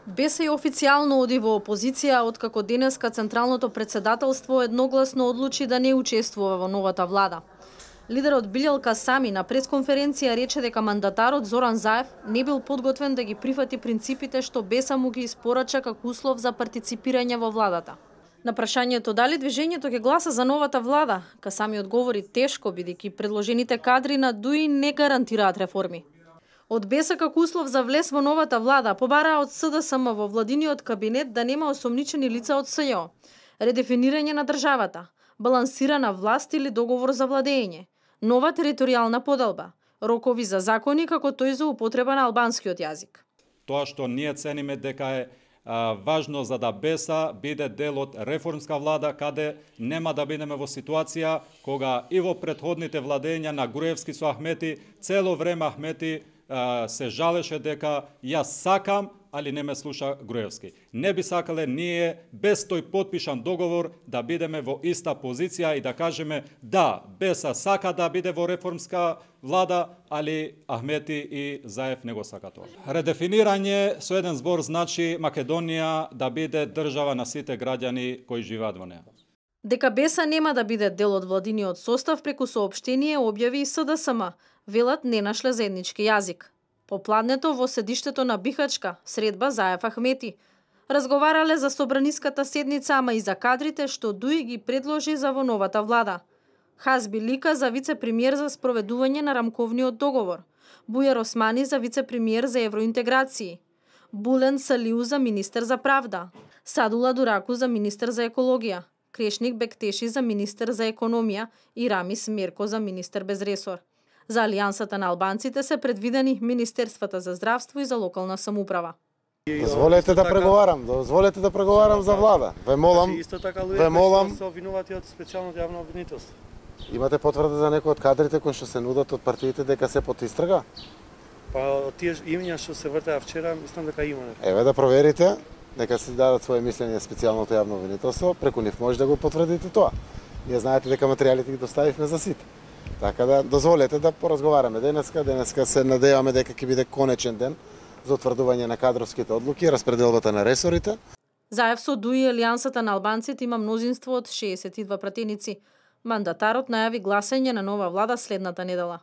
БС официјално оди во опозиција откако денеска Централното претседателство едногласно одлучи да не учествува во новата влада. Лидерот Билјалка Сами на пресконференција рече дека мандатарот Зоран Заев не бил подготвен да ги прифати принципите што БЕС му ги испорача како услов за партиципирање во владата. На прашањето дали движењето ќе гласа за новата влада, Касами одговори тешко бидејќи предложените кадри на ДУИ не гарантираат реформи. Од БЕС како услов за влез во новата влада побараа од СДСМ во владиниот кабинет да нема осомничени лица од СЈО, редефинирање на државата, балансирана власт или договор за владење, нова територијална поделба, рокови за закони како тој за употреба на албанскиот јазик. Тоа што ние цениме дека е важно за да БЕС биде дел од реформска влада, каде нема да бидеме во ситуација кога и во претходните владења на Груевски со Ахмети, цело време Ахмети се жалеше дека јас сакам, али не ме слуша Груевски. Не би сакале ние без тој потпишан договор да бидеме во иста позиција и да кажеме да, БЕС сака да биде во реформска влада, али Ахмети и Заев не го сака тоа. Редефинирање со еден збор значи Македонија да биде држава на сите граѓани кои живеат во неа. Дека БЕС нема да биде дел од владиниот состав преку соопштение објави и СДСМ, велат не нашле заеднички јазик. Попладнето во седиштето на Бихачка, средба Заев Ахмети. Разговарале за собраниската седница, ама и за кадрите што ДУИ ги предложи за во новата влада. Хазби Лика за вице-премиер за спроведување на рамковниот договор. Бујар Османи за вице-премиер за евроинтеграции. Булен Салиу за министер за правда. Садула Дураку за министер за екологија. Крешник Бектеши за министер за економија и Рамис Мерко за министер без ресор. За Алијансата на албанците се предвидени Министерствата за здравство и за локална самоуправа. Дозволете да преговарам за влада. Ве молам. Исто така се обвинувате од специјалното јавно обвинителство. Имате потврда за некои од кадрите кои што се нудат од партиите дека се под истрага? Па тие имиња што се вртеа вчера, мислам дека има. Еве да проверите, нека се дадат своje мислење специјалното јавно обвинителство, преку нив може да го потврдите тоа. Ние знаете дека материјалите ги доставивме за сите. Така да дозволете да поразговараме денеска. Денеска се надеваме дека ќе биде конечен ден за утврдување на кадровските одлуки и распределбата на ресорите. Заев со ДУИ Алијансата на албанците има мнозинство од 62 пратеници. Мандатарот најави гласање на нова влада следната недела.